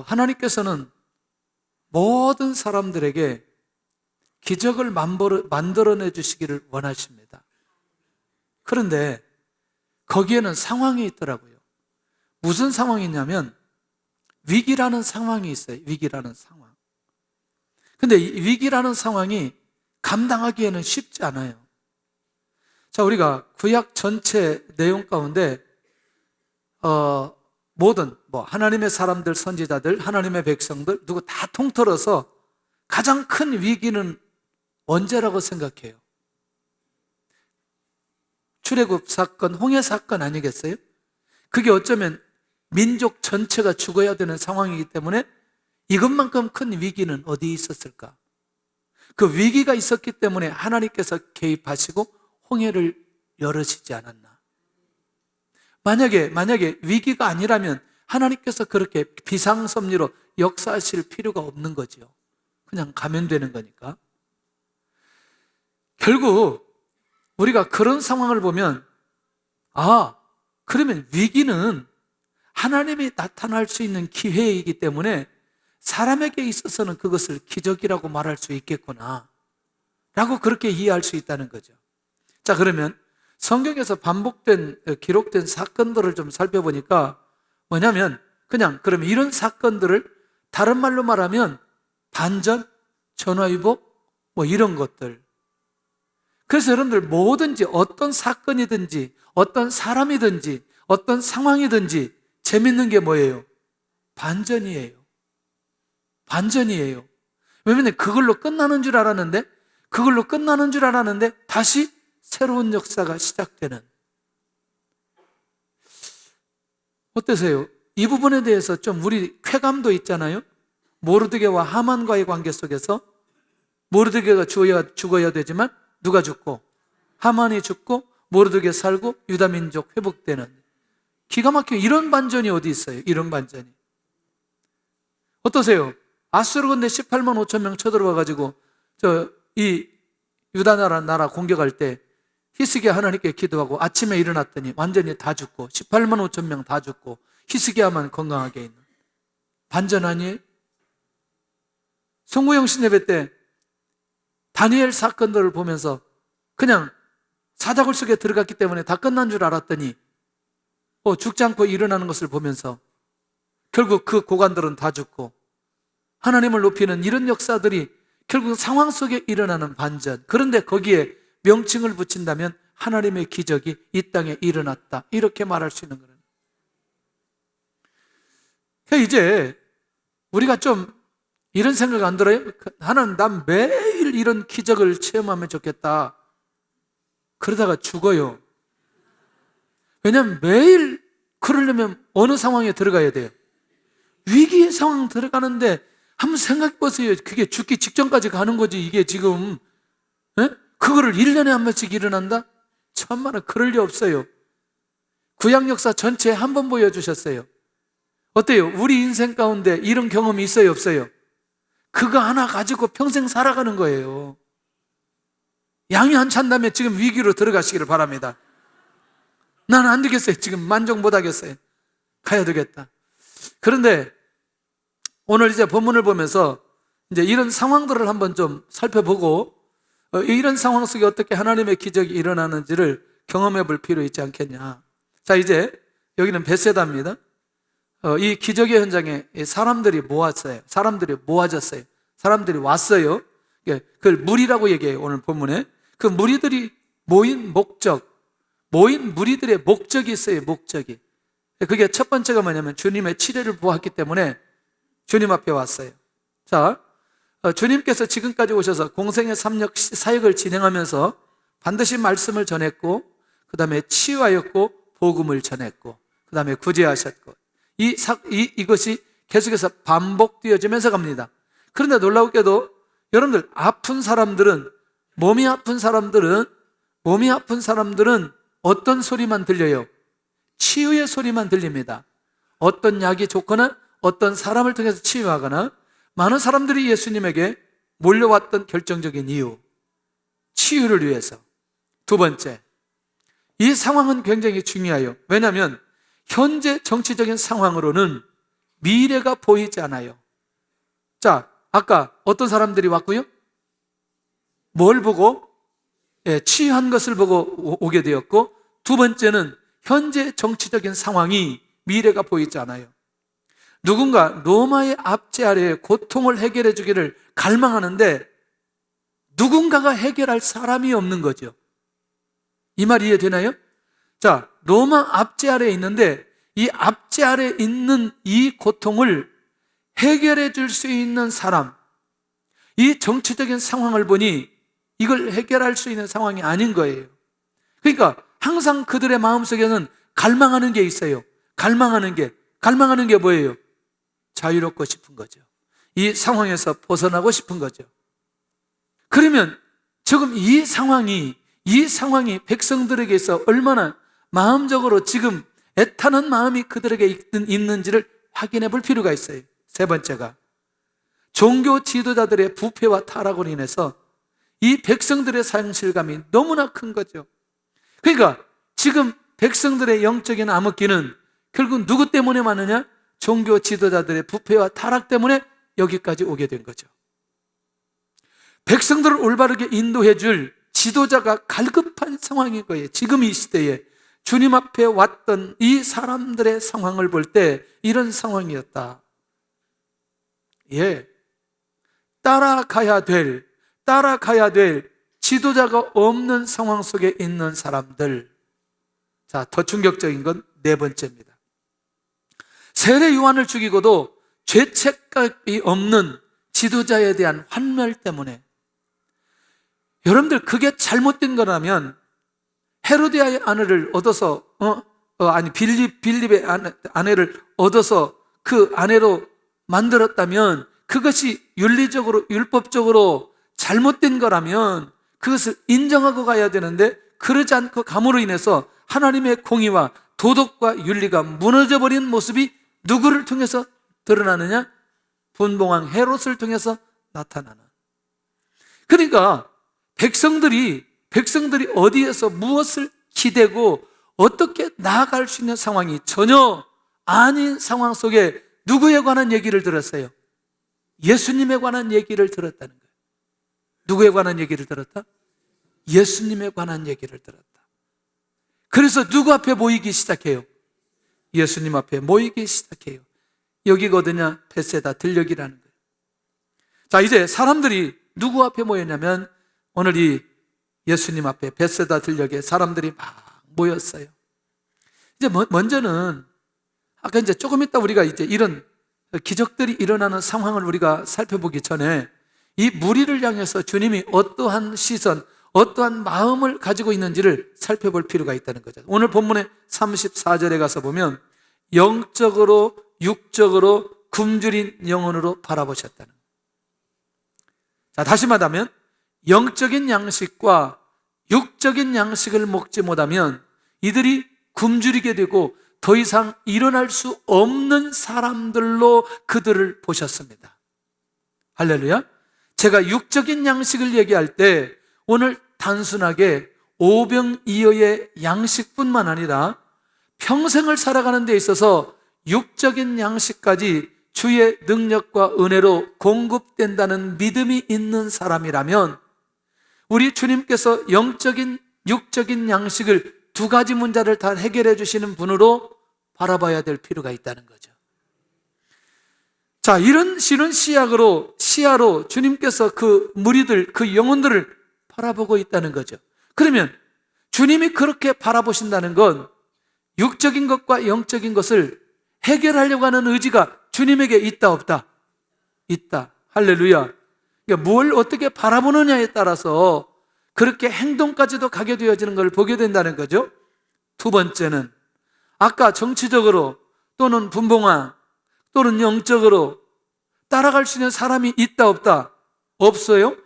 하나님께서는 모든 사람들에게 기적을 만들어내 주시기를 원하십니다. 그런데 거기에는 상황이 있더라고요. 무슨 상황이냐면 위기라는 상황이 있어요. 위기라는 상황. 근데 이 위기라는 상황이 감당하기에는 쉽지 않아요. 자, 우리가 구약 전체 내용 가운데 모든 하나님의 사람들, 선지자들, 하나님의 백성들 누구 다 통틀어서 가장 큰 위기는 언제라고 생각해요? 출애굽 사건, 홍해 사건 아니겠어요? 그게 어쩌면 민족 전체가 죽어야 되는 상황이기 때문에 이것만큼 큰 위기는 어디 있었을까? 그 위기가 있었기 때문에 하나님께서 개입하시고 홍해를 열으시지 않았나? 만약에 위기가 아니라면 하나님께서 그렇게 비상섭리로 역사하실 필요가 없는 거죠. 그냥 가면 되는 거니까. 결국 우리가 그런 상황을 보면 그러면 위기는 하나님이 나타날 수 있는 기회이기 때문에 사람에게 있어서는 그것을 기적이라고 말할 수 있겠구나 라고 그렇게 이해할 수 있다는 거죠. 자, 그러면 성경에서 기록된 사건들을 좀 살펴보니까 뭐냐면 그럼 이런 사건들을 다른 말로 말하면 반전, 전화위복 이런 것들. 그래서 여러분들 뭐든지 어떤 사건이든지 어떤 사람이든지 어떤 상황이든지 재밌는 게 뭐예요? 반전이에요. 왜냐면 그걸로 끝나는 줄 알았는데 다시 새로운 역사가 시작되는. 어떠세요? 이 부분에 대해서 좀 우리 쾌감도 있잖아요. 모르드게와 하만과의 관계 속에서 모르드게가 죽어야 되지만 누가 죽고? 하만이 죽고 모르드게 살고 유다 민족 회복되는. 기가 막히게 이런 반전이 어디 있어요? 이런 반전이. 어떠세요? 아수르 군대 18만 5천 명 쳐들어와가지고 이 유다 나라 공격할 때 히스기야 하나님께 기도하고 아침에 일어났더니 완전히 다 죽고 18만 5천 명 다 죽고 히스기야만 건강하게 있는. 반전 아니에요? 송구영신 예배 때 다니엘 사건들을 보면서 그냥 사자굴 속에 들어갔기 때문에 다 끝난 줄 알았더니 죽지 않고 일어나는 것을 보면서 결국 그 고관들은 다 죽고 하나님을 높이는 이런 역사들이 결국 상황 속에 일어나는 반전. 그런데 거기에 명칭을 붙인다면 하나님의 기적이 이 땅에 일어났다 이렇게 말할 수 있는 거예요. 이제 우리가 좀 이런 생각 안 들어요? 하나님, 난 매일 이런 기적을 체험하면 좋겠다. 그러다가 죽어요. 왜냐하면 매일 그러려면 어느 상황에 들어가야 돼요? 위기의 상황 들어가는데 한번 생각해 보세요. 그게 죽기 직전까지 가는 거지. 이게 지금 그거를 1년에 한 번씩 일어난다? 천만에 그럴 리 없어요. 구약 역사 전체에 한 번 보여주셨어요. 어때요? 우리 인생 가운데 이런 경험이 있어요, 없어요? 그거 하나 가지고 평생 살아가는 거예요. 양이 안 찬다면 지금 위기로 들어가시기를 바랍니다. 나는 안 되겠어요. 지금 만족 못 하겠어요. 가야 되겠다. 그런데 오늘 이제 본문을 보면서 이제 이런 상황들을 한번 좀 살펴보고 이런 상황 속에 어떻게 하나님의 기적이 일어나는지를 경험해 볼 필요 있지 않겠냐. 자, 이제 여기는 베세다입니다. 이 기적의 현장에 사람들이 모았어요. 사람들이 모아졌어요. 사람들이 왔어요. 그걸 무리라고 얘기해요. 오늘 본문에. 그 무리들이 모인 무리들의 목적이 있어요. 목적이. 그게 첫 번째가 뭐냐면 주님의 치례를 보았기 때문에 주님 앞에 왔어요. 자, 주님께서 지금까지 오셔서 공생의 사역을 진행하면서 반드시 말씀을 전했고 그 다음에 치유하였고 복음을 전했고 그 다음에 구제하셨고 이것이 계속해서 반복되어지면서 갑니다. 그런데 놀라우게도 여러분들 몸이 아픈 사람들은 어떤 소리만 들려요? 치유의 소리만 들립니다. 어떤 약이 좋거나 어떤 사람을 통해서 치유하거나 많은 사람들이 예수님에게 몰려왔던 결정적인 이유, 치유를 위해서. 두 번째, 이 상황은 굉장히 중요해요. 왜냐하면 현재 정치적인 상황으로는 미래가 보이지 않아요. 자, 아까 어떤 사람들이 왔고요? 뭘 보고? 취한 것을 보고 오게 되었고, 두 번째는 현재 정치적인 상황이 미래가 보이지 않아요. 누군가 로마의 압제 아래에 고통을 해결해 주기를 갈망하는데 누군가가 해결할 사람이 없는 거죠. 이 말 이해되나요? 자, 로마 압제 아래에 있는데 이 압제 아래에 있는 이 고통을 해결해 줄 수 있는 사람, 이 정치적인 상황을 보니 이걸 해결할 수 있는 상황이 아닌 거예요. 그러니까 항상 그들의 마음속에는 갈망하는 게 있어요. 갈망하는 게 뭐예요? 자유롭고 싶은 거죠. 이 상황에서 벗어나고 싶은 거죠. 그러면 지금 이 상황이 백성들에게서 얼마나 마음적으로 지금 애타는 마음이 그들에게 있는지를 확인해 볼 필요가 있어요. 세 번째가 종교 지도자들의 부패와 타락으로 인해서 이 백성들의 상실감이 너무나 큰 거죠. 그러니까 지금 백성들의 영적인 암흑기는 결국 누구 때문에 많으냐? 종교 지도자들의 부패와 타락 때문에 여기까지 오게 된 거죠. 백성들을 올바르게 인도해 줄 지도자가 갈급한 상황인 거예요. 지금 이 시대에 주님 앞에 왔던 이 사람들의 상황을 볼 때 이런 상황이었다. 따라가야 될 지도자가 없는 상황 속에 있는 사람들. 자, 더 충격적인 건 네 번째입니다. 세례 요한을 죽이고도 죄책감이 없는 지도자에 대한 환멸 때문에. 여러분들, 그게 잘못된 거라면 헤로디아의 아내를 얻어서 빌립의 아내를 얻어서 그 아내로 만들었다면 그것이 윤리적으로 율법적으로 잘못된 거라면 그것을 인정하고 가야 되는데 그러지 않고 감으로 인해서 하나님의 공의와 도덕과 윤리가 무너져버린 모습이 누구를 통해서 드러나느냐? 분봉왕 헤롯을 통해서 나타나는. 그러니까 백성들이 어디에서 무엇을 기대고 어떻게 나아갈 수 있는 상황이 전혀 아닌 상황 속에 누구에 관한 얘기를 들었어요? 예수님에 관한 얘기를 들었다는 거예요. 누구에 관한 얘기를 들었다? 예수님에 관한 얘기를 들었다. 그래서 누구 앞에 모이기 시작해요? 예수님 앞에 모이기 시작해요. 여기가 어디냐? 벳세다 들녘이라는 거예요. 자, 이제 사람들이 누구 앞에 모였냐면 오늘 이 예수님 앞에 벳세다 들녘에 사람들이 막 모였어요. 이제 먼저는 아까 이제 조금 있다 우리가 이제 이런 기적들이 일어나는 상황을 우리가 살펴보기 전에 이 무리를 향해서 주님이 어떠한 시선, 어떠한 마음을 가지고 있는지를 살펴볼 필요가 있다는 거죠. 오늘 본문의 34절에 가서 보면 영적으로 육적으로 굶주린 영혼으로 바라보셨다는 거예요. 자, 다시 말하면 영적인 양식과 육적인 양식을 먹지 못하면 이들이 굶주리게 되고 더 이상 일어날 수 없는 사람들로 그들을 보셨습니다. 할렐루야. 제가 육적인 양식을 얘기할 때 오늘 단순하게 오병이어의 양식뿐만 아니라 평생을 살아가는 데 있어서 육적인 양식까지 주의 능력과 은혜로 공급된다는 믿음이 있는 사람이라면 우리 주님께서 영적인 육적인 양식을 두 가지 문제를 다 해결해 주시는 분으로 바라봐야 될 필요가 있다는 거죠. 자, 이런 시야로 주님께서 그 무리들, 그 영혼들을 바라보고 있다는 거죠. 그러면 주님이 그렇게 바라보신다는 건 육적인 것과 영적인 것을 해결하려고 하는 의지가 주님에게 있다 없다? 있다. 할렐루야. 그러니까 뭘 어떻게 바라보느냐에 따라서 그렇게 행동까지도 가게 되어지는 걸 보게 된다는 거죠. 두 번째는 아까 정치적으로 또는 분봉왕 또는 영적으로 따라갈 수 있는 사람이 있다 없다? 없어요.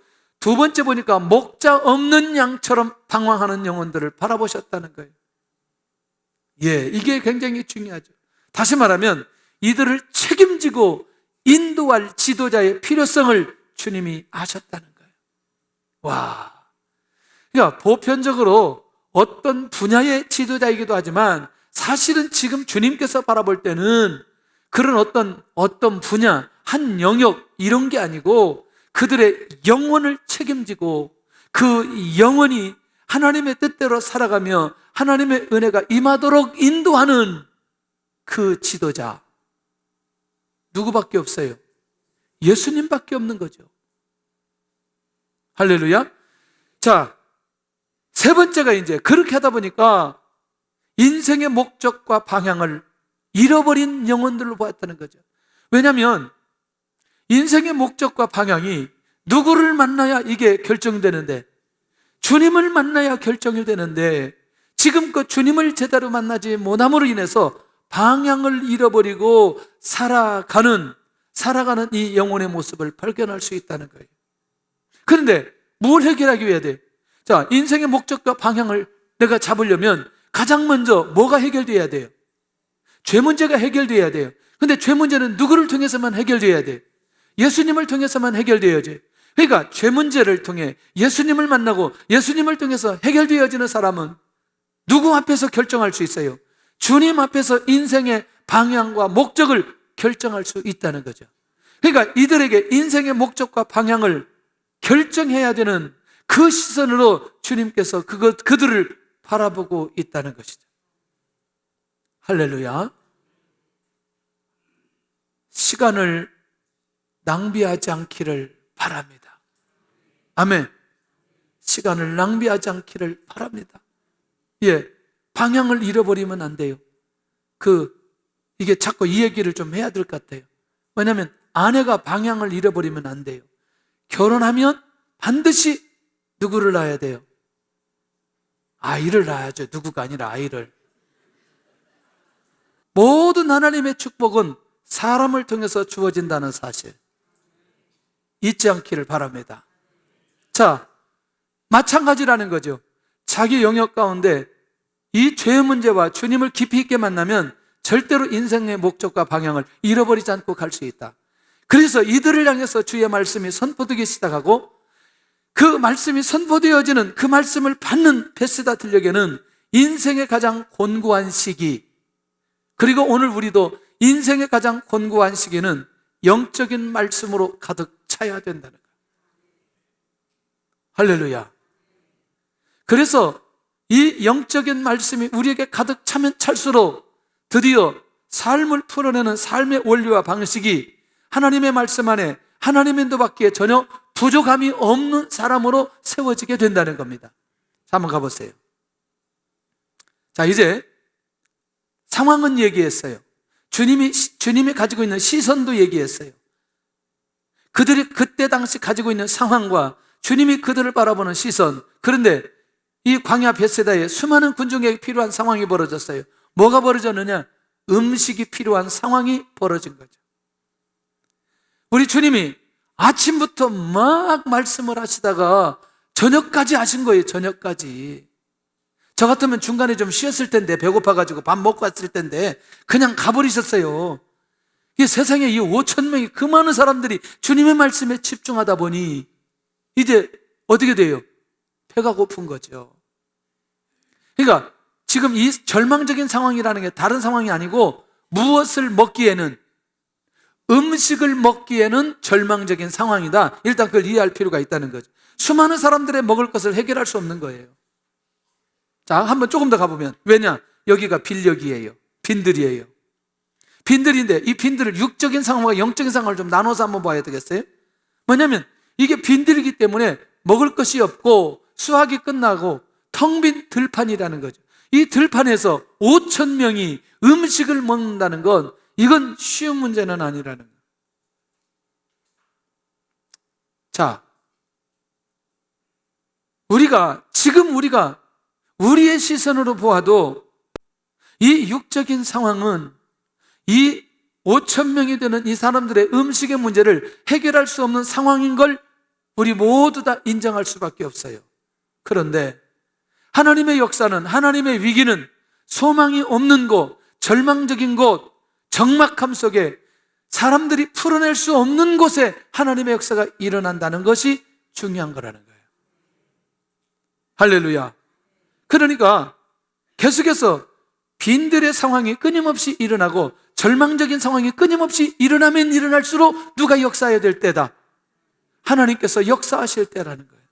두 번째 보니까 목자 없는 양처럼 방황하는 영혼들을 바라보셨다는 거예요. 이게 굉장히 중요하죠. 다시 말하면 이들을 책임지고 인도할 지도자의 필요성을 주님이 아셨다는 거예요. 와. 그러니까 보편적으로 어떤 분야의 지도자이기도 하지만 사실은 지금 주님께서 바라볼 때는 그런 어떤 분야, 한 영역 이런 게 아니고 그들의 영혼을 책임지고 그 영혼이 하나님의 뜻대로 살아가며 하나님의 은혜가 임하도록 인도하는 그 지도자. 누구밖에 없어요? 예수님밖에 없는 거죠. 할렐루야. 자, 세 번째가 이제 그렇게 하다 보니까 인생의 목적과 방향을 잃어버린 영혼들로 보았다는 거죠. 왜냐하면 인생의 목적과 방향이 누구를 만나야 이게 결정되는데, 주님을 만나야 결정이 되는데 지금껏 주님을 제대로 만나지 못함으로 인해서 방향을 잃어버리고 살아가는 이 영혼의 모습을 발견할 수 있다는 거예요. 그런데 뭘 해결하기 위해 돼? 자, 인생의 목적과 방향을 내가 잡으려면 가장 먼저 뭐가 해결돼야 돼요? 죄 문제가 해결돼야 돼요. 근데 죄 문제는 누구를 통해서만 해결돼야 돼요? 예수님을 통해서만 해결돼야지. 그러니까 죄 문제를 통해 예수님을 만나고 예수님을 통해서 해결되어지는 사람은 누구 앞에서 결정할 수 있어요? 주님 앞에서 인생의 방향과 목적을 결정할 수 있다는 거죠. 그러니까 이들에게 인생의 목적과 방향을 결정해야 되는 그 시선으로 주님께서 그들을 바라보고 있다는 것이죠. 할렐루야. 시간을 낭비하지 않기를 바랍니다. 아멘. 시간을 낭비하지 않기를 바랍니다. 예, 방향을 잃어버리면 안 돼요. 이게 자꾸 이 얘기를 좀 해야 될 것 같아요. 왜냐하면 아내가 방향을 잃어버리면 안 돼요. 결혼하면 반드시 누구를 낳아야 돼요? 아이를 낳아야죠. 누구가 아니라 아이를. 모든 하나님의 축복은 사람을 통해서 주어진다는 사실 잊지 않기를 바랍니다. 자, 마찬가지라는 거죠. 자기 영역 가운데 이 죄의 문제와 주님을 깊이 있게 만나면 절대로 인생의 목적과 방향을 잃어버리지 않고 갈 수 있다. 그래서 이들을 향해서 주의 말씀이 선포되기 시작하고 그 말씀이 선포되어지는 그 말씀을 받는 베스다 들녘에는 인생의 가장 곤고한 시기, 그리고 오늘 우리도 인생의 가장 곤고한 시기는 영적인 말씀으로 가득 차야 된다는 거예요. 할렐루야. 그래서 이 영적인 말씀이 우리에게 가득 차면 찰수록 드디어 삶을 풀어내는 삶의 원리와 방식이 하나님의 말씀 안에 하나님의 인도받기에 전혀 부족함이 없는 사람으로 세워지게 된다는 겁니다. 자, 한번 가보세요. 자, 이제 상황은 얘기했어요. 주님이 가지고 있는 시선도 얘기했어요. 그들이 그때 당시 가지고 있는 상황과 주님이 그들을 바라보는 시선. 그런데 이 광야 벳세다에 수많은 군중에게 필요한 상황이 벌어졌어요. 뭐가 벌어졌느냐? 음식이 필요한 상황이 벌어진 거죠. 우리 주님이 아침부터 막 말씀을 하시다가 저녁까지 하신 거예요. 저녁까지. 저 같으면 중간에 좀 쉬었을 텐데, 배고파가지고 밥 먹고 왔을 텐데 그냥 가버리셨어요. 이 세상에 이 5천 명이 그 많은 사람들이 주님의 말씀에 집중하다 보니 이제 어떻게 돼요? 배가 고픈 거죠. 그러니까 지금 이 절망적인 상황이라는 게 다른 상황이 아니고 무엇을 먹기에는, 음식을 먹기에는 절망적인 상황이다. 일단 그걸 이해할 필요가 있다는 거죠. 수많은 사람들의 먹을 것을 해결할 수 없는 거예요. 자, 한번 조금 더 가보면, 왜냐? 여기가 빈력이에요. 빈들이에요. 빈들인데 이 빈들을 육적인 상황과 영적인 상황을 좀 나눠서 한번 봐야 되겠어요? 뭐냐면 이게 빈들이기 때문에 먹을 것이 없고 수확이 끝나고 텅 빈 들판이라는 거죠. 이 들판에서 5천 명이 음식을 먹는다는 건 이건 쉬운 문제는 아니라는 거예요. 자, 지금 우리가 우리의 시선으로 보아도 이 육적인 상황은 이 5천 명이 되는 이 사람들의 음식의 문제를 해결할 수 없는 상황인 걸 우리 모두 다 인정할 수밖에 없어요. 그런데 하나님의 역사는, 하나님의 위기는 소망이 없는 곳, 절망적인 곳, 적막함 속에 사람들이 풀어낼 수 없는 곳에 하나님의 역사가 일어난다는 것이 중요한 거라는 거예요. 할렐루야. 그러니까 계속해서 빈들의 상황이 끊임없이 일어나고 절망적인 상황이 끊임없이 일어나면 일어날수록 누가 역사해야 될 때다. 하나님께서 역사하실 때라는 거예요.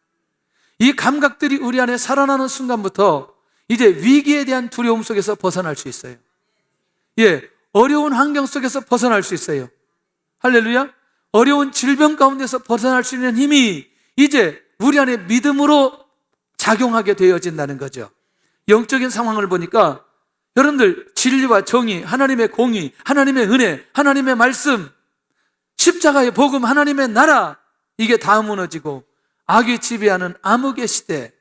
이 감각들이 우리 안에 살아나는 순간부터 이제 위기에 대한 두려움 속에서 벗어날 수 있어요. 어려운 환경 속에서 벗어날 수 있어요. 할렐루야. 어려운 질병 가운데서 벗어날 수 있는 힘이 이제 우리 안에 믿음으로 작용하게 되어진다는 거죠. 영적인 상황을 보니까 여러분들 진리와 정의, 하나님의 공의, 하나님의 은혜, 하나님의 말씀, 십자가의 복음, 하나님의 나라, 이게 다 무너지고 악이 지배하는 암흑의 시대.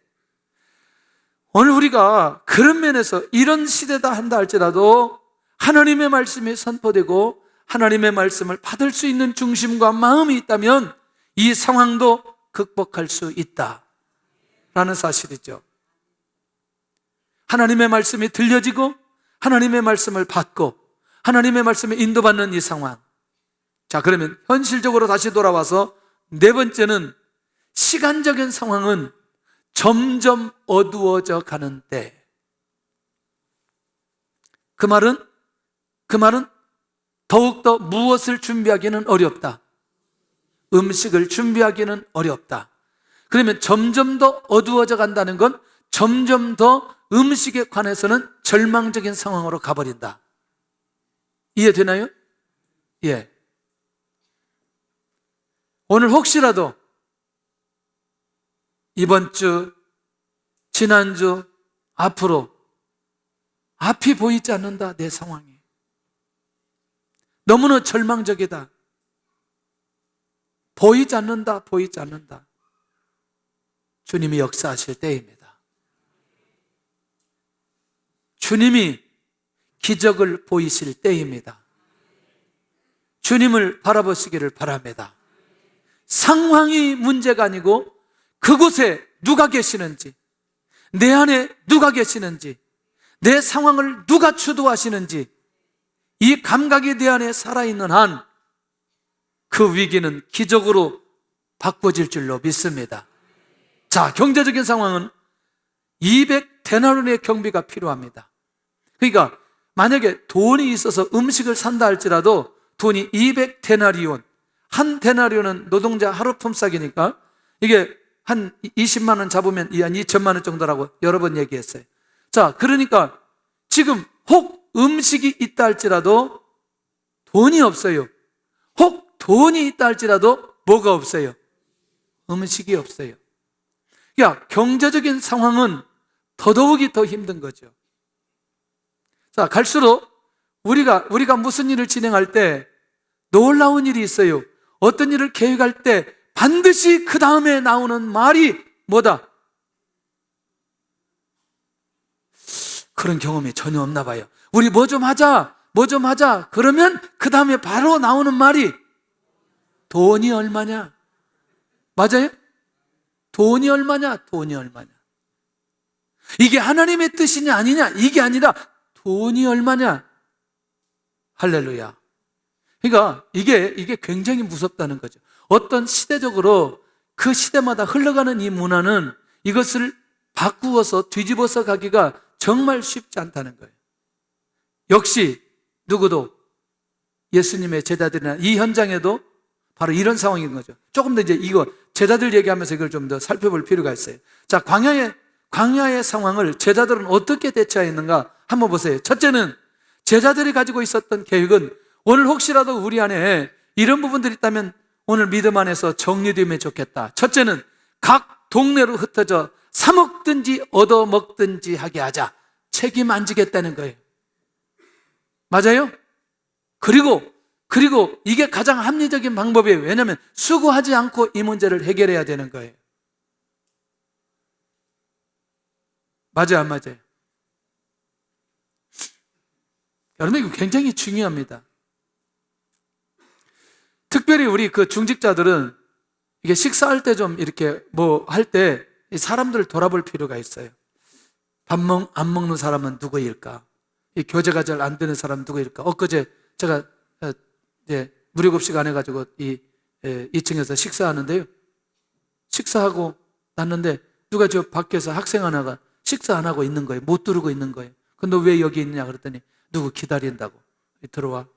오늘 우리가 그런 면에서 이런 시대다 한다 할지라도 하나님의 말씀이 선포되고 하나님의 말씀을 받을 수 있는 중심과 마음이 있다면 이 상황도 극복할 수 있다라는 사실이죠. 하나님의 말씀이 들려지고 하나님의 말씀을 받고 하나님의 말씀에 인도받는 이 상황. 자, 그러면 현실적으로 다시 돌아와서 네 번째는 시간적인 상황은 점점 어두워져 가는데, 그 말은 더욱더 무엇을 준비하기는 어렵다. 음식을 준비하기는 어렵다. 그러면 점점 더 어두워져 간다는 건 점점 더 음식에 관해서는 절망적인 상황으로 가버린다. 이해되나요? 예. 오늘 혹시라도 이번 주, 지난주, 앞으로 앞이 보이지 않는다, 내 상황이. 너무나 절망적이다. 보이지 않는다. 주님이 역사하실 때입니다. 주님이 기적을 보이실 때입니다. 주님을 바라보시기를 바랍니다. 상황이 문제가 아니고 그곳에 누가 계시는지, 내 안에 누가 계시는지, 내 상황을 누가 주도하시는지, 이 감각이 내 안에 살아있는 한 그 위기는 기적으로 바꿔질 줄로 믿습니다. 자, 경제적인 상황은 200데나리온의 경비가 필요합니다. 그러니까 만약에 돈이 있어서 음식을 산다 할지라도 돈이 200데나리온, 한 데나리온은 노동자 하루 품삯이니까 이게 한 20만 원 잡으면 한 2천만 원 정도라고 여러 번 얘기했어요. 자, 그러니까 지금 혹 음식이 있다 할지라도 돈이 없어요. 혹 돈이 있다 할지라도 뭐가 없어요? 음식이 없어요. 경제적인 상황은 더더욱이 더 힘든 거죠. 자, 갈수록 우리가 무슨 일을 진행할 때 놀라운 일이 있어요. 어떤 일을 계획할 때 반드시 그 다음에 나오는 말이 뭐다? 그런 경험이 전혀 없나 봐요. 우리 뭐 좀 하자. 그러면 그 다음에 바로 나오는 말이 돈이 얼마냐? 맞아요? 돈이 얼마냐? 이게 하나님의 뜻이냐 아니냐? 이게 아니라 돈이 얼마냐? 할렐루야. 그러니까 이게 굉장히 무섭다는 거죠. 어떤 시대적으로 그 시대마다 흘러가는 이 문화는 이것을 바꾸어서 뒤집어서 가기가 정말 쉽지 않다는 거예요. 역시 누구도 예수님의 제자들이나 이 현장에도 바로 이런 상황인 거죠. 조금 더 이제 이거 제자들 얘기하면서 이걸 좀 더 살펴볼 필요가 있어요. 자, 광야의 상황을 제자들은 어떻게 대처했는가 한번 보세요. 첫째는 제자들이 가지고 있었던 계획은 오늘 혹시라도 우리 안에 이런 부분들이 있다면 오늘 믿음 안에서 정리되면 좋겠다. 첫째는 각 동네로 흩어져 사 먹든지 얻어 먹든지 하게 하자. 책임 안 지겠다는 거예요. 맞아요? 그리고 이게 가장 합리적인 방법이에요. 왜냐하면 수고하지 않고 이 문제를 해결해야 되는 거예요. 맞아요, 안 맞아요? 여러분, 이거 굉장히 중요합니다. 특별히 우리 그 중직자들은 이게 식사할 때 좀 이렇게 뭐 할 때 사람들을 돌아볼 필요가 있어요. 안 먹는 사람은 누구일까? 이 교제가 잘 안 되는 사람은 누구일까? 엊그제 제가 무료급식 안 해가지고 2층에서 식사하는데요. 식사하고 났는데 누가 저 밖에서 학생 하나가 식사 안 하고 있는 거예요. 못 두르고 있는 거예요. 근데 왜 여기 있느냐 그랬더니 누구 기다린다고. 들어와.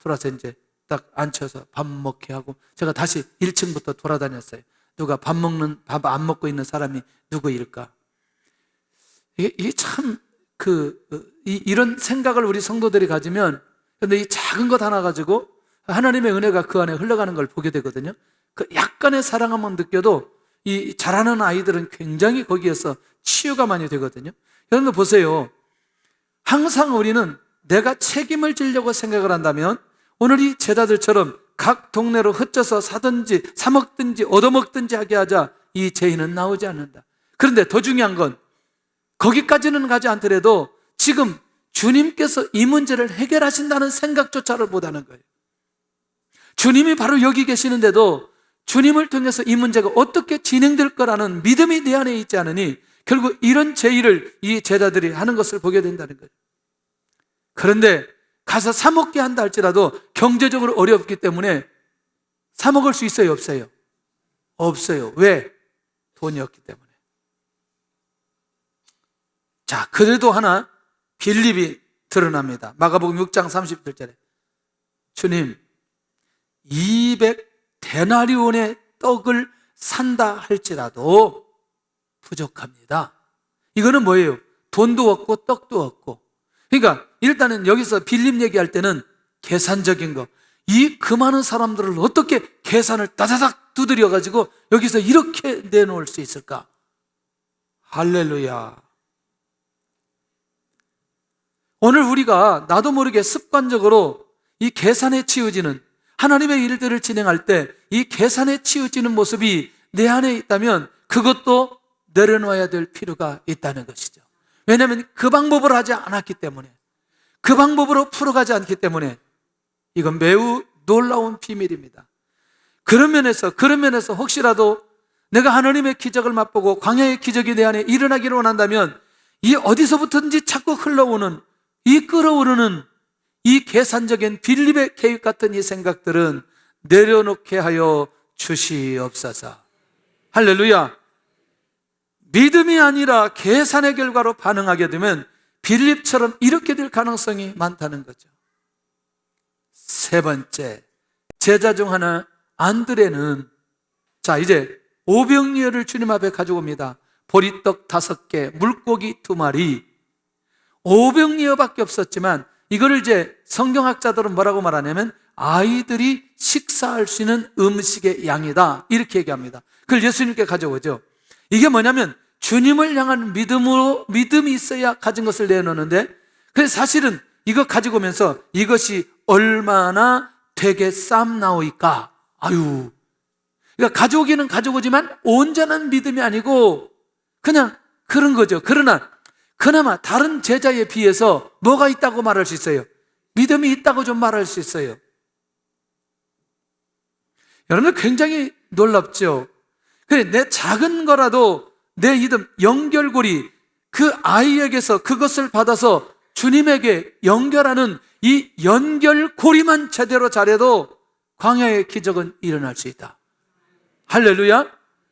돌아서 이제 딱 앉혀서 밥 먹게 하고 제가 다시 1층부터 돌아다녔어요. 누가 밥 안 먹고 있는 사람이 누구일까? 이게 참 이런 생각을 우리 성도들이 가지면, 근데 이 작은 것 하나 가지고 하나님의 은혜가 그 안에 흘러가는 걸 보게 되거든요. 그 약간의 사랑함만 느껴도 이 자라는 아이들은 굉장히 거기에서 치유가 많이 되거든요. 여러분들 보세요. 항상 우리는 내가 책임을 지려고 생각을 한다면 오늘 이 제자들처럼 각 동네로 흩어서 사든지 사먹든지 얻어먹든지 하게 하자 이 죄인은 나오지 않는다. 그런데 더 중요한 건 거기까지는 가지 않더라도 지금 주님께서 이 문제를 해결하신다는 생각조차를 못하는 거예요. 주님이 바로 여기 계시는데도 주님을 통해서 이 문제가 어떻게 진행될 거라는 믿음이 내 안에 있지 않으니 결국 이런 제의를 이 제자들이 하는 것을 보게 된다는 거예요. 그런데 가서 사 먹게 한다 할지라도 경제적으로 어렵기 때문에 사 먹을 수 있어요, 없어요? 없어요. 왜? 돈이 없기 때문에. 자, 그래도 하나 빌립이 드러납니다. 마가복음 6장 30절에 주님, 200데나리온의 떡을 산다 할지라도 부족합니다. 이거는 뭐예요? 돈도 없고 떡도 없고. 그러니까 일단은 여기서 빌립 얘기할 때는 계산적인 거, 그 많은 사람들을 어떻게 계산을 따다닥 두드려 가지고 여기서 이렇게 내놓을 수 있을까? 할렐루야. 오늘 우리가 나도 모르게 습관적으로 이 계산에 치우지는, 하나님의 일들을 진행할 때 이 계산에 치우지는 모습이 내 안에 있다면 그것도 내려놓아야 될 필요가 있다는 것이죠. 왜냐하면 그 방법을 하지 않았기 때문에, 그 방법으로 풀어가지 않기 때문에 이건 매우 놀라운 비밀입니다. 그런 면에서 혹시라도 내가 하나님의 기적을 맛보고 광야의 기적이 내 안에 일어나기를 원한다면 이 어디서부터든지 자꾸 흘러오는 이 끓어오르는 이 계산적인 빌립의 계획 같은 이 생각들은 내려놓게 하여 주시옵소서. 할렐루야. 믿음이 아니라 계산의 결과로 반응하게 되면 빌립처럼 이렇게 될 가능성이 많다는 거죠. 세 번째, 제자 중 하나 안드레는 자 이제 오병이어를 주님 앞에 가져옵니다. 보리떡 5개, 물고기 2마리. 오병이어밖에 없었지만 이거를 이제 성경학자들은 뭐라고 말하냐면 아이들이 식사할 수 있는 음식의 양이다, 이렇게 얘기합니다. 그걸 예수님께 가져오죠. 이게 뭐냐면 주님을 향한 믿음이 있어야 가진 것을 내놓는데, 그래서 사실은 이거 가지고 오면서 이것이 얼마나 되게 쌈나오이까. 그러니까 가져오기는 가져오지만 온전한 믿음이 아니고 그냥 그런 거죠. 그러나 그나마 다른 제자에 비해서 뭐가 있다고 말할 수 있어요? 믿음이 있다고 좀 말할 수 있어요. 여러분들 굉장히 놀랍죠? 그래, 내 작은 거라도 내 믿음, 연결고리, 그 아이에게서 그것을 받아서 주님에게 연결하는 이 연결고리만 제대로 잘해도 광야의 기적은 일어날 수 있다. 할렐루야,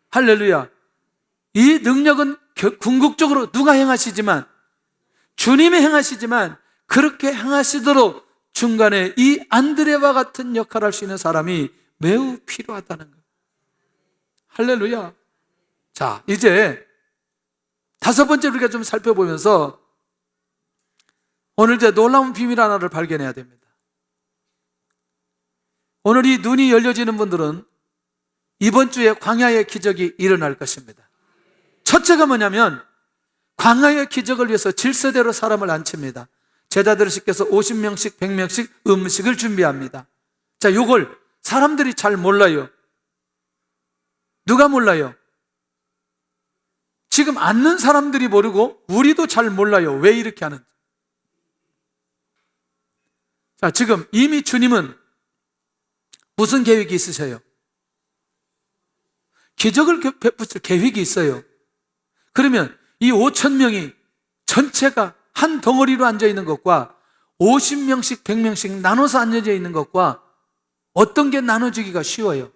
할렐루야. 이 능력은 궁극적으로 누가 행하시지만, 주님이 행하시지만 그렇게 행하시도록 중간에 이 안드레와 같은 역할을 할 수 있는 사람이 매우 필요하다는 거예요. 할렐루야. 자, 이제 5번째 우리가 좀 살펴보면서 오늘 이제 놀라운 비밀 하나를 발견해야 됩니다. 오늘 이 눈이 열려지는 분들은 이번 주에 광야의 기적이 일어날 것입니다. 첫째가 뭐냐면 광야의 기적을 위해서 질서대로 사람을 앉힙니다. 제자들을 시켜서 50명씩 100명씩 음식을 준비합니다. 자, 요걸 사람들이 잘 몰라요. 누가 몰라요? 지금 앉는 사람들이 모르고 우리도 잘 몰라요. 왜 이렇게 하는지. 자, 지금 이미 주님은 무슨 계획이 있으세요? 기적을 베푸실 계획이 있어요. 그러면 이 5,000명이 전체가 한 덩어리로 앉아있는 것과 50명씩 100명씩 나눠서 앉아져 있는 것과 어떤 게 나눠주기가 쉬워요?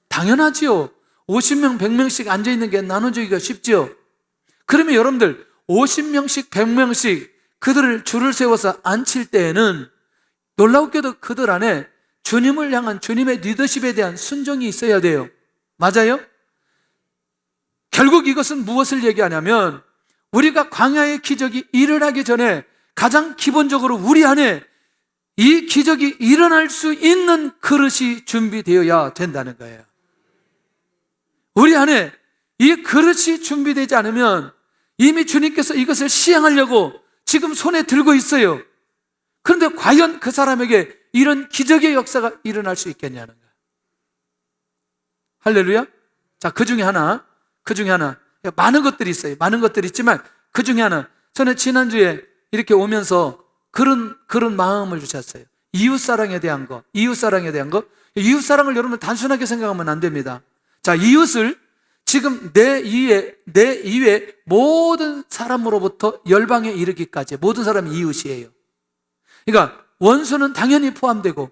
당연하지요. 50명 100명씩 앉아있는 게 나눠주기가 쉽지요. 그러면 여러분들 50명씩 100명씩 그들을 줄을 세워서 앉힐 때에는 놀랍게도 그들 안에 주님을 향한 주님의 리더십에 대한 순종이 있어야 돼요. 맞아요? 결국 이것은 무엇을 얘기하냐면 우리가 광야의 기적이 일어나기 전에 가장 기본적으로 우리 안에 이 기적이 일어날 수 있는 그릇이 준비되어야 된다는 거예요. 우리 안에 이 그릇이 준비되지 않으면 이미 주님께서 이것을 시행하려고 지금 손에 들고 있어요. 그런데 과연 그 사람에게 이런 기적의 역사가 일어날 수 있겠냐는 거예요. 할렐루야. 자, 그 중에 하나 많은 것들이 있어요. 많은 것들이 있지만 그 중에 하나, 저는 지난주에 이렇게 오면서 그런 마음을 주셨어요. 이웃사랑에 대한 거. 이웃사랑을 여러분 단순하게 생각하면 안 됩니다. 자, 이웃을 지금 내 이외 모든 사람으로부터 열방에 이르기까지 모든 사람이 이웃이에요. 그러니까 원수는 당연히 포함되고,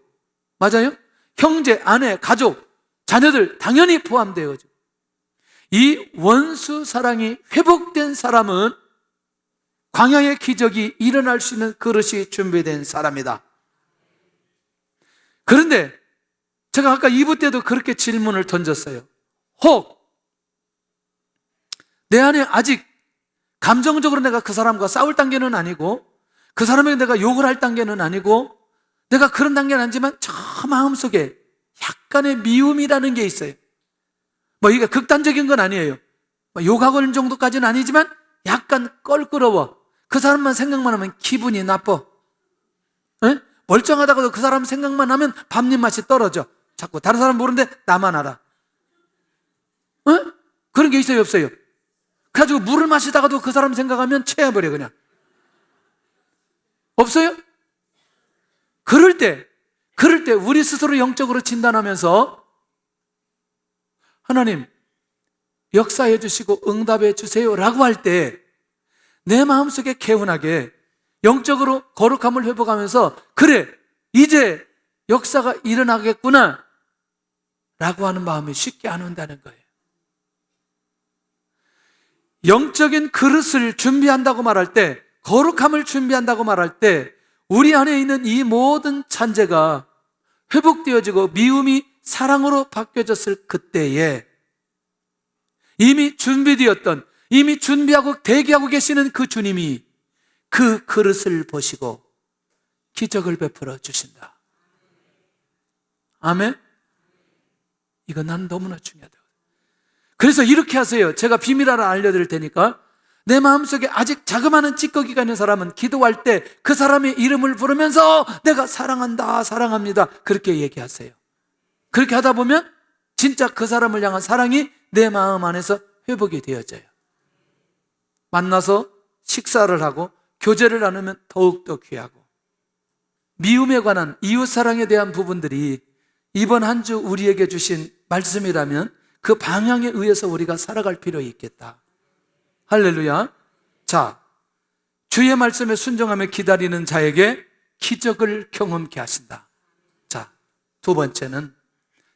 맞아요? 형제, 아내, 가족, 자녀들 당연히 포함되어요. 이 원수 사랑이 회복된 사람은 광야의 기적이 일어날 수 있는 그릇이 준비된 사람이다. 그런데 제가 아까 2부 때도 그렇게 질문을 던졌어요. 혹 내 안에 아직 감정적으로 내가 그 사람과 싸울 단계는 아니고, 그 사람에게 내가 욕을 할 단계는 아니고, 내가 그런 단계는 아니지만 저 마음속에 약간의 미움이라는 게 있어요. 뭐 이게 극단적인 건 아니에요. 욕하는 정도까지는 아니지만 약간 껄끄러워. 그 사람만 생각만 하면 기분이 나빠. 에? 멀쩡하다가도 그 사람 생각만 하면 밥잎 맛이 떨어져. 자꾸 다른 사람 모르는데 나만 알아. 그런 게 있어요, 없어요? 그래가지고 물을 마시다가도 그 사람 생각하면 체해버려 그냥. 없어요? 그럴 때 우리 스스로 영적으로 진단하면서 하나님 역사해 주시고 응답해 주세요 라고 할 때 내 마음속에 개운하게 영적으로 거룩함을 회복하면서, 그래 이제 역사가 일어나겠구나 라고 하는 마음이 쉽게 안 온다는 거예요. 영적인 그릇을 준비한다고 말할 때, 거룩함을 준비한다고 말할 때 우리 안에 있는 이 모든 잔재가 회복되어지고 미움이 사랑으로 바뀌어졌을 그때에 이미 준비되었던, 이미 준비하고 대기하고 계시는 그 주님이 그 그릇을 보시고 기적을 베풀어 주신다. 아멘? 이거 난 너무나 중요하다. 그래서 이렇게 하세요. 제가 비밀 하나 알려드릴 테니까, 내 마음속에 아직 자그마한 찌꺼기가 있는 사람은 기도할 때 그 사람의 이름을 부르면서 내가 사랑한다, 사랑합니다 그렇게 얘기하세요. 그렇게 하다 보면 진짜 그 사람을 향한 사랑이 내 마음 안에서 회복이 되어져요. 만나서 식사를 하고 교제를 나누면 더욱더 귀하고, 미움에 관한, 이웃사랑에 대한 부분들이 이번 한 주 우리에게 주신 말씀이라면 그 방향에 의해서 우리가 살아갈 필요 있겠다. 할렐루야. 자, 주의 말씀에 순종하며 기다리는 자에게 기적을 경험케 하신다. 자, 두 번째는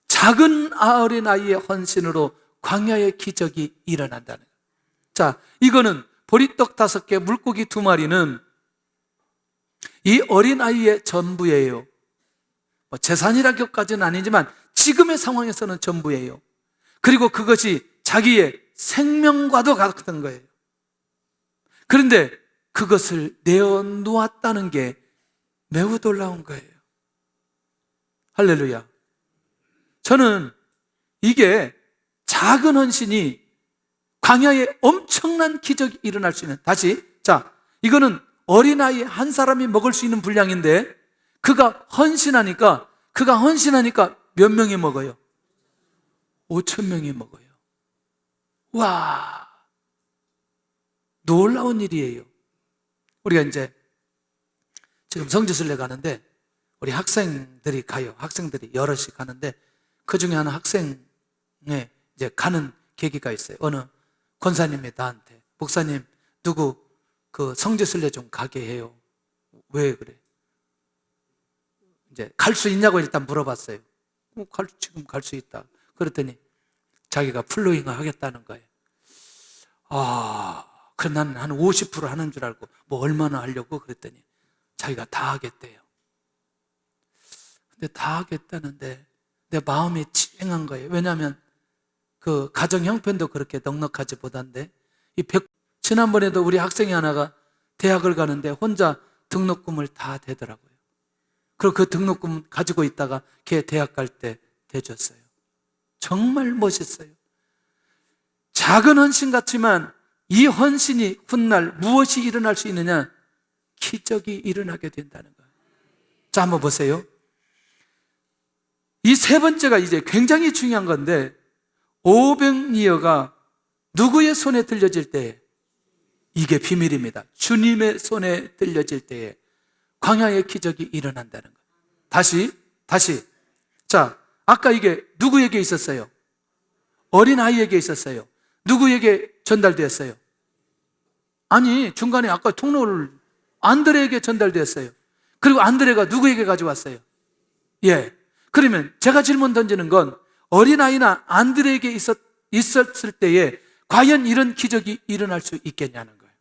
작은 어린아이의 헌신으로 광야의 기적이 일어난다는 거예요. 자, 이거는 보리떡 5개, 물고기 2마리는 이 어린아이의 전부예요. 뭐 재산이라기까지는 아니지만 지금의 상황에서는 전부예요. 그리고 그것이 자기의 생명과도 같은 거예요. 그런데 그것을 내어놓았다는 게 매우 놀라운 거예요. 할렐루야. 저는 이게 작은 헌신이 광야에 엄청난 기적이 일어날 수 있는, 다시, 자, 이거는 어린아이 한 사람이 먹을 수 있는 분량인데 그가 헌신하니까 몇 명이 먹어요? 5,000명이 먹어요. 와, 놀라운 일이에요. 우리가 이제 지금 성지순례 가는데 우리 학생들이 가요. 학생들이 여럿이 가는데 그 중에 하나 학생에 이제 가는 계기가 있어요. 어느 권사님이 나한테, 목사님 누구 그 성지순례 좀 가게 해요. 왜 그래? 이제 갈 수 있냐고 일단 물어봤어요. 지금 갈 수 있다. 그랬더니 자기가 플로잉을 하겠다는 거예요. 그럼 나는 한 50% 하는 줄 알고 뭐 얼마나 하려고 그랬더니 자기가 다 하겠대요. 근데 다 하겠다는데 내 마음이 찡한 거예요. 왜냐하면 그 가정 형편도 그렇게 넉넉하지 못한데 지난번에도 우리 학생이 하나가 대학을 가는데 혼자 등록금을 다 대더라고요. 그리고 그 등록금 가지고 있다가 걔 대학 갈 때 대줬어요. 정말 멋있어요. 작은 헌신 같지만 이 헌신이 훗날 무엇이 일어날 수 있느냐? 기적이 일어나게 된다는 거예요. 자, 한번 보세요. 이 세 번째가 이제 굉장히 중요한 건데 500리어가 누구의 손에 들려질 때 이게 비밀입니다. 주님의 손에 들려질 때에 광야의 기적이 일어난다는 거예요. 다시. 자, 아까 이게 누구에게 있었어요? 어린아이에게 있었어요. 누구에게 전달되었어요? 아니, 중간에 아까 통로를 안드레에게 전달되었어요. 그리고 안드레가 누구에게 가져왔어요? 예. 그러면 제가 질문 던지는 건 어린아이나 안드레에게 있었을 때에 과연 이런 기적이 일어날 수 있겠냐는 거예요.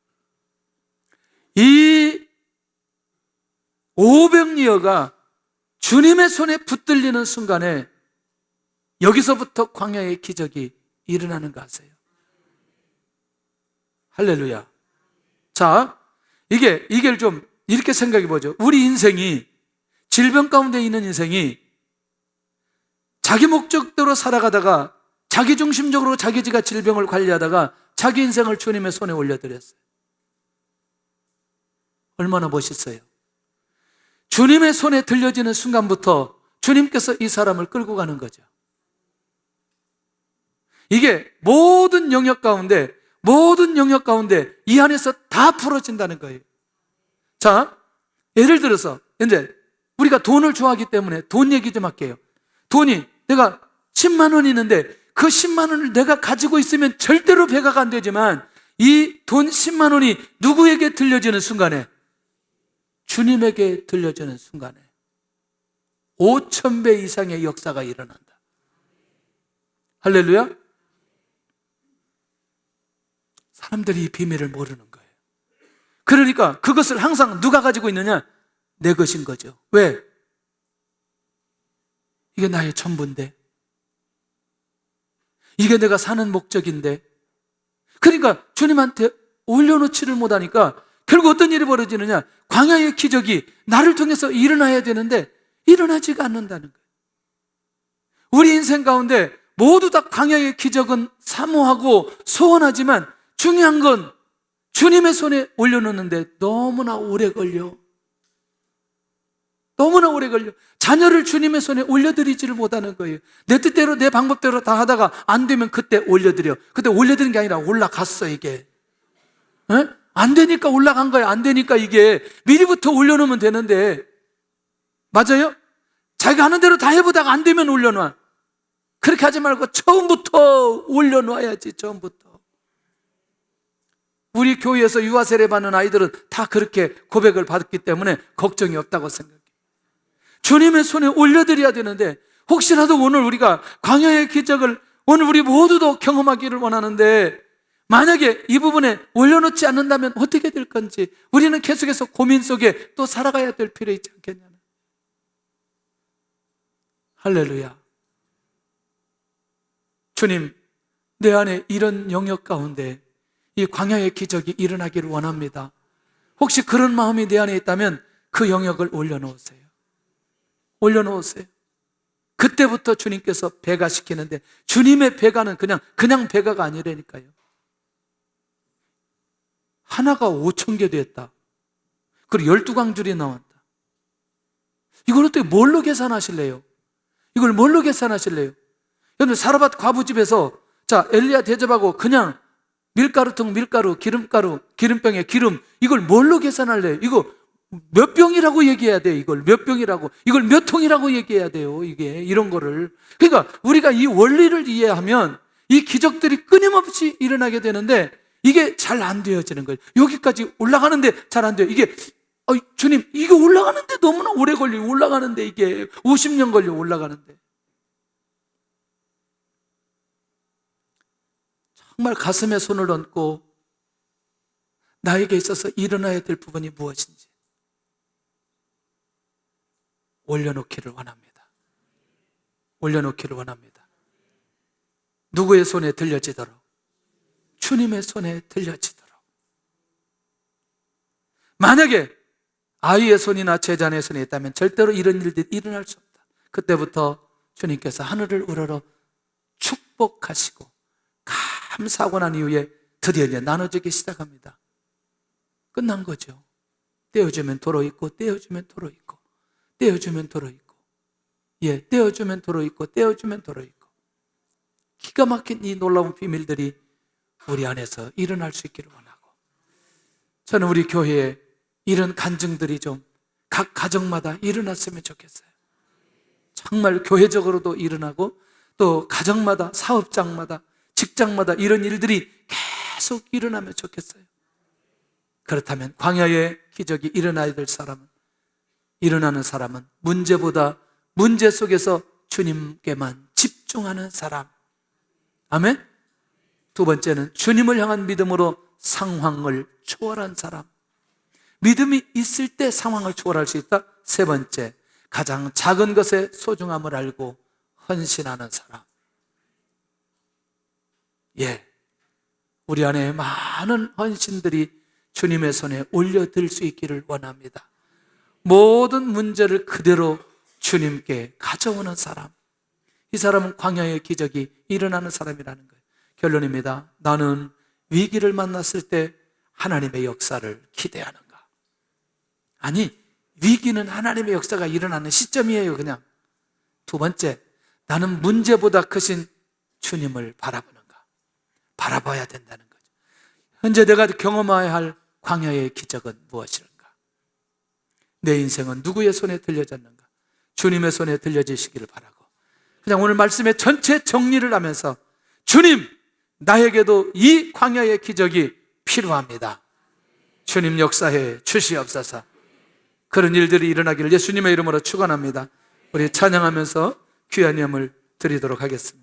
이 500리어가 주님의 손에 붙들리는 순간에 여기서부터 광야의 기적이 일어나는 거 아세요? 할렐루야. 자, 이게 좀 이렇게 생각해 보죠. 우리 인생이 질병 가운데 있는 인생이 자기 목적대로 살아가다가 자기 중심적으로 자기가 질병을 관리하다가 자기 인생을 주님의 손에 올려드렸어요. 얼마나 멋있어요. 주님의 손에 들려지는 순간부터 주님께서 이 사람을 끌고 가는 거죠. 이게 모든 영역 가운데 이 안에서 다 풀어진다는 거예요. 자, 예를 들어서 이제 우리가 돈을 좋아하기 때문에 돈 얘기 좀 할게요. 돈이 내가 10만 원이 있는데 그 10만 원을 내가 가지고 있으면 절대로 배가가 안 되지만 이 돈 10만 원이 누구에게 들려지는 순간에 주님에게 들려지는 순간에 5,000배 이상의 역사가 일어난다. 할렐루야. 사람들이 이 비밀을 모르는 거예요. 그러니까 그것을 항상 누가 가지고 있느냐? 내 것인 거죠. 왜? 이게 나의 전부인데, 이게 내가 사는 목적인데, 그러니까 주님한테 올려놓지를 못하니까 결국 어떤 일이 벌어지느냐? 광야의 기적이 나를 통해서 일어나야 되는데 일어나지가 않는다는 거예요. 우리 인생 가운데 모두 다 광야의 기적은 사모하고 소원하지만 중요한 건 주님의 손에 올려놓는데 너무나 오래 걸려. 자녀를 주님의 손에 올려드리지를 못하는 거예요. 내 뜻대로 내 방법대로 다 하다가 안 되면 그때 올려드려. 그때 올려드린 게 아니라 올라갔어 이게. 에? 안 되니까 올라간 거야. 안 되니까 이게 미리부터 올려놓으면 되는데, 맞아요? 자기가 하는 대로 다 해보다가 안 되면 올려놔. 그렇게 하지 말고 처음부터 올려놔야지. 처음부터. 우리 교회에서 유아 세례 받는 아이들은 다 그렇게 고백을 받았기 때문에 걱정이 없다고 생각해요. 주님의 손에 올려드려야 되는데, 혹시라도 오늘 우리가 광야의 기적을 오늘 우리 모두도 경험하기를 원하는데 만약에 이 부분에 올려놓지 않는다면 어떻게 될 건지 우리는 계속해서 고민 속에 또 살아가야 될 필요 있지 않겠냐는. 할렐루야. 주님, 내 안에 이런 영역 가운데 이 광야의 기적이 일어나기를 원합니다. 혹시 그런 마음이 내 안에 있다면 그 영역을 올려놓으세요. 올려놓으세요. 그때부터 주님께서 배가시키는데, 주님의 배가는 그냥 배가가 아니라니까요. 하나가 5,000개 됐다. 그리고 12광줄이 나왔다. 이걸 어떻게 뭘로 계산하실래요? 여러분, 사르밧 과부집에서 자, 엘리야 대접하고 그냥 밀가루통 밀가루, 기름병에 기름, 이걸 뭘로 계산할래요? 이거 몇 병이라고 얘기해야 돼요? 이걸 몇 통이라고 얘기해야 돼요? 이게 이런 거를. 그러니까 우리가 이 원리를 이해하면 이 기적들이 끊임없이 일어나게 되는데 이게 잘 안 되어지는 거예요. 여기까지 올라가는데 잘 안 돼요. 이게 주님, 이게 올라가는데 너무나 오래 걸려요. 올라가는데 이게 50년 걸려 올라가는데. 정말 가슴에 손을 얹고 나에게 있어서 일어나야 될 부분이 무엇인지 올려놓기를 원합니다. 올려놓기를 원합니다. 누구의 손에 들려지도록? 주님의 손에 들려지도록. 만약에 아이의 손이나 제자의 손에 있다면 절대로 이런 일들이 일어날 수 없다. 그때부터 주님께서 하늘을 우러러 축복하시고 감사하고 난 이후에 드디어 이제 나눠주기 시작합니다. 끝난 거죠. 떼어주면 도로 있고, 떼어주면 도로 있고, 떼어주면 도로 있고, 떼어주면 도로 있고, 떼어주면 도로 있고. 기가 막힌 이 놀라운 비밀들이 우리 안에서 일어날 수 있기를 원하고, 저는 우리 교회에 이런 간증들이 좀 각 가정마다 일어났으면 좋겠어요. 정말 교회적으로도 일어나고 또 가정마다, 사업장마다, 직장마다 이런 일들이 계속 일어나면 좋겠어요. 그렇다면 광야의 기적이 일어나야 될 사람은, 일어나는 사람은 문제보다 문제 속에서 주님께만 집중하는 사람. 아멘? 두 번째는 주님을 향한 믿음으로 상황을 초월한 사람. 믿음이 있을 때 상황을 초월할 수 있다. 세 번째, 가장 작은 것의 소중함을 알고 헌신하는 사람. 우리 안에 많은 헌신들이 주님의 손에 올려들 수 있기를 원합니다. 모든 문제를 그대로 주님께 가져오는 사람. 이 사람은 광야의 기적이 일어나는 사람이라는 거예요. 결론입니다. 나는 위기를 만났을 때 하나님의 역사를 기대하는가? 아니, 위기는 하나님의 역사가 일어나는 시점이에요, 그냥. 두 번째, 나는 문제보다 크신 주님을 바라보는가? 바라봐야 된다는 거죠. 현재 내가 경험해야 할 광야의 기적은 무엇일까? 내 인생은 누구의 손에 들려졌는가? 주님의 손에 들려지시기를 바라고, 그냥 오늘 말씀의 전체 정리를 하면서 주님, 나에게도 이 광야의 기적이 필요합니다. 주님 역사해 주시옵소서. 그런 일들이 일어나기를 예수님의 이름으로 축원합니다. 우리 찬양하면서 귀한 예물 드리도록 하겠습니다.